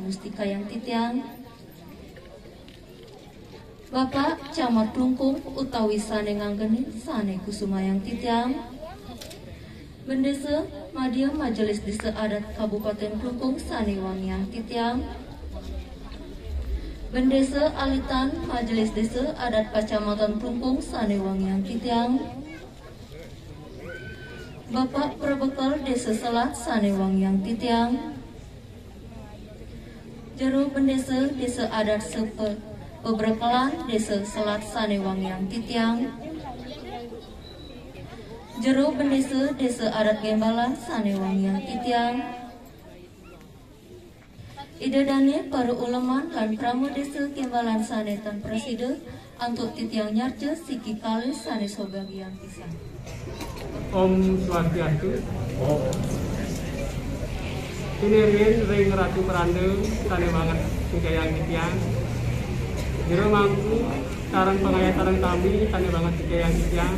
Mustika yang titiang Bapak Camat Klungkung utawi sane nganggeni sane kusuma yang titiang Bendesa Madya Majelis Desa Adat Kabupaten Klungkung sane wangi yang titiang Bendesa Alitan Majelis Desa Adat Kecamatan Klungkung sane wangi yang titiang Bapak Perbekal Desa Selat sane wangi yang titiang Jero Bendesa Desa Adat Peberkelan Desa Selat Sanewang yang titiang Jero Bendesa Desa Adat Gembalan Sanewang yang titiang Idadane para uleman lan pramu Desa Gembalan Sanetan Presida antuk titiang nyarce siki kali sane sobagian pisang. Om Swastiastu. Pinirin ring Ratu Perandeng tane banget yang titiang. Jero mampu sarang pengayatan kami tane banget yang titiang.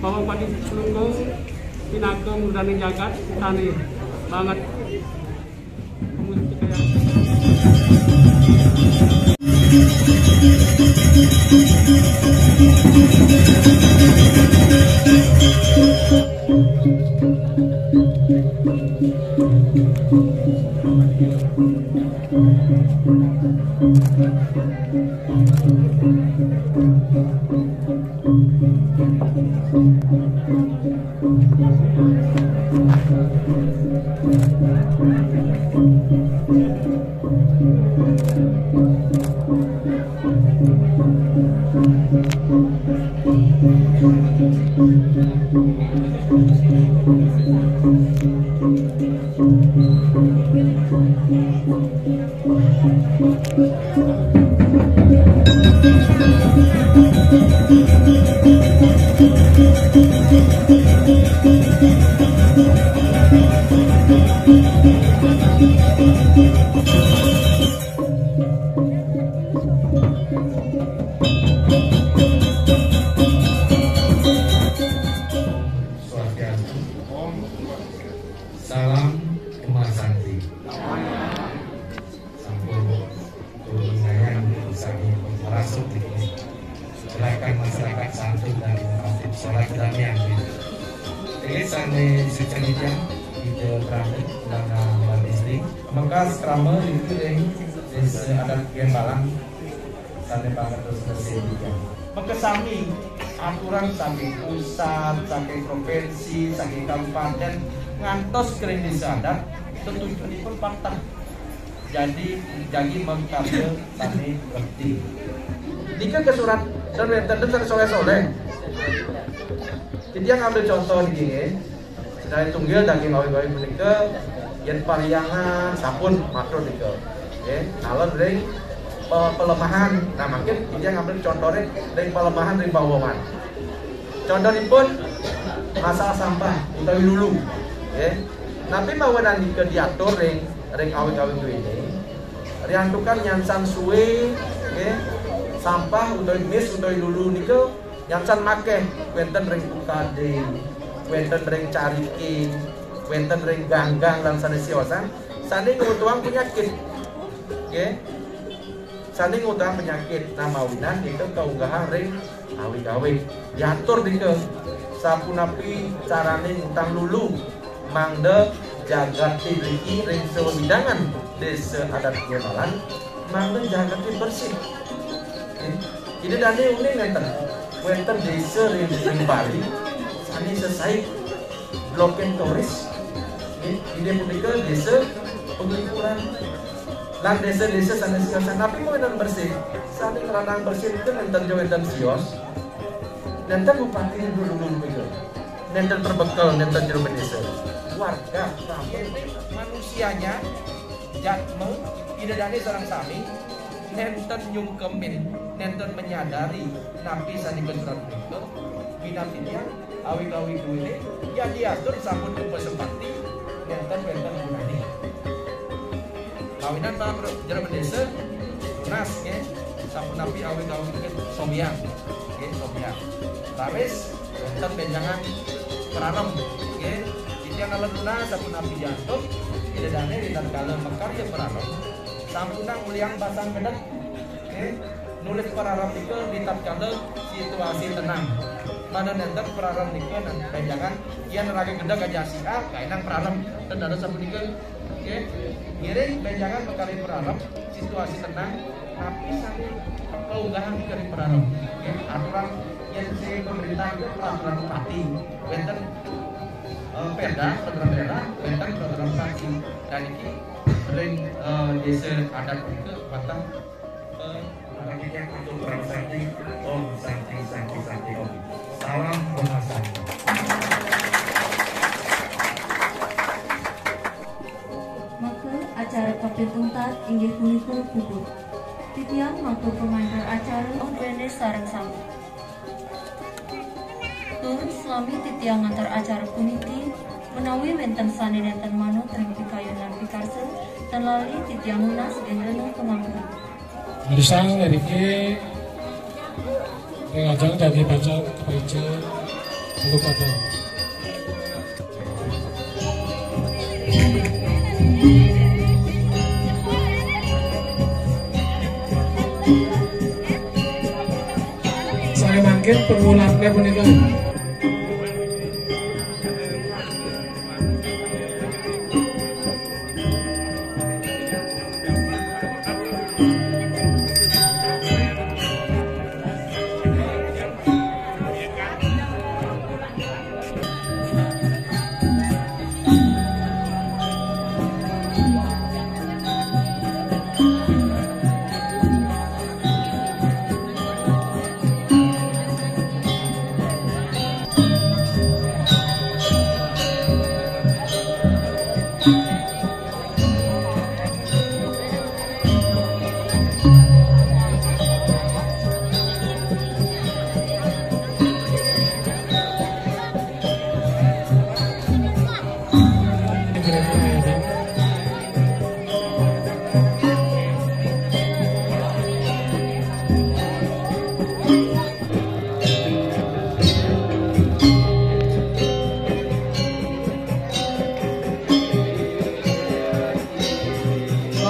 Bapak Pati Klungkung Pinagem Daning Jagat tane banget Salam Kemah Santri. Sampun turunayang usagi merasuk di silakan masyarakat santun dan informatif sholat damian. Ini sane sucanijang ide krame dan istri. Mengkas krame itu ada Gembalang sane banget terus bersih. Mengkesami aturan saking pusat, saking provinsi, saking kabupaten ngantos kering desa adat tujuanipun patah. Jadi mengkambil tani ngerti. Dika ke surat tertentu soleh-soleh. Jadi yang ambil contoh di sini, dari tunggil daging gawe-gawe menika yen pariangan sampun makro dika. Nggih, alon ring pelemahan. Nah, makin dia ngambil contohnya ring pelemahan ring bawaman. Contohipun masalah sampah utawi lulu. Nggih. Tapi mawanan dika diatur ring awik-awik ini. Riantukan nyansan suwe, nggih. Sampah utawi mis utawi lulu nika nyansan makeh wenten ring ukade, wenten ring cariki, wenten ring ganggang lan sanesipun. Sane ngutuang penyakit. Nggih. Sane ngutuang penyakit namawinan itu keunggahan ring awik-awik. Diatur dika sapunapi carane ngutang lulu mangde jagat tibriki ring sewidangan desa adat kenalan mangde jagat bersih. Ini dane uning nenten wenten desa ring Bali sani selesai bloken turis. Ini punika desa pengukuran lan desa-desa sanes-sanes tapi mau nenten bersih. Sani ngeranang bersih itu nenten jo nenten sios. Nenten bupati dulu begitu. Nenten terbekal nenten jero desa. Warga kampung manusianya jatmu ida dane sareng sami nenten nyungkemin nenten menyadari napi sani kesurat itu binatitnya awik-awik duwe ya diatur sampun pesepati nenten gunane kawinan para jero desa nas nggih sampun napi awik-awik sobiang nggih sobiang laris nenten benjangan perarem nggih yang aluna sampun api jantung tidak dane dan kalau mekar ya perarem sampunang uliang pasang bedet nulis perarem itu di tatkala situasi tenang mana nenten perarem niku nan benjangan ieu neraka gede ka jasiah kainang perarem dan ada sampun niku nggih ngiring benjangan mekari perarem situasi tenang tapi sampai keunggahan kari perarem nggih aturan yang si pemerintah itu peraturan bupati wenten perda, wenten program saksi dan ini ring desa adat itu batang yang untuk perang sakti om sakti om salam pengasih. Maka acara kapituntat inggih punika puput. Titiang maka pemain acara onwene sareng sami. Turun selami titiang antar acara puniki menawi wenten sane nenten manut ring pikayon lan pikarse dan lali titiang lunas genrenung kemangkuran. Harisang dari ke ngajang dari baca kebaca lalu pada saya mangkin pengulangnya menikah.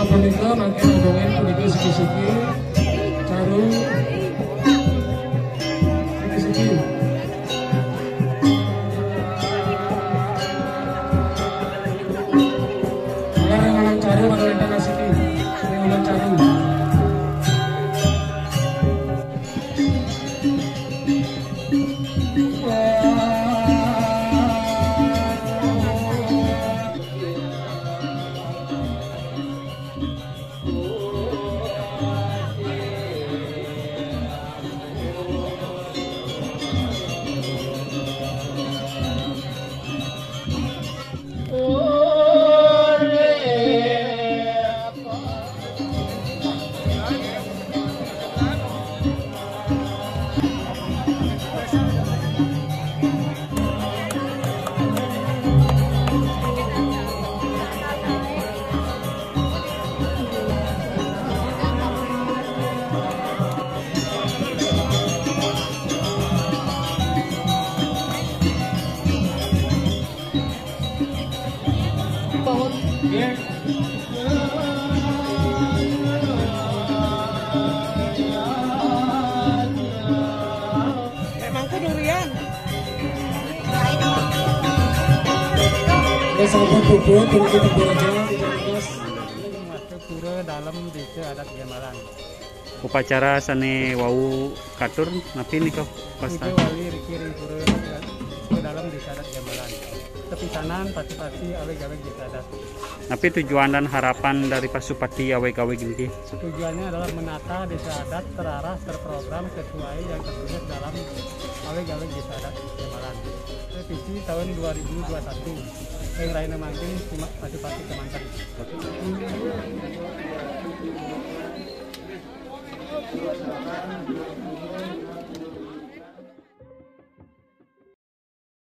Punika makin ngomongin punika siki-siki karo siki-siki. Ngalang karo makin siki. Ngalang karo. Emangku durian. Ya sahabat pupuk, turun kita belajar, masuk pura dalam desa adat Gemalan. Upacara sane wau katur napi nih kau pas Itu wali rikiring pura ke dalam desa adat Gemalan. Kepisanan pati-pati aweg-aweg desa adat. napi tujuan dan harapan dari Pasupati aweg-aweg ini. Tujuannya adalah menata desa adat terarah terprogram sesuai yang tertulis dalam aweg-aweg desa adat Gemalan. Revisi tahun 2021. Yang lainnya mangkin Pasupati Kemanten.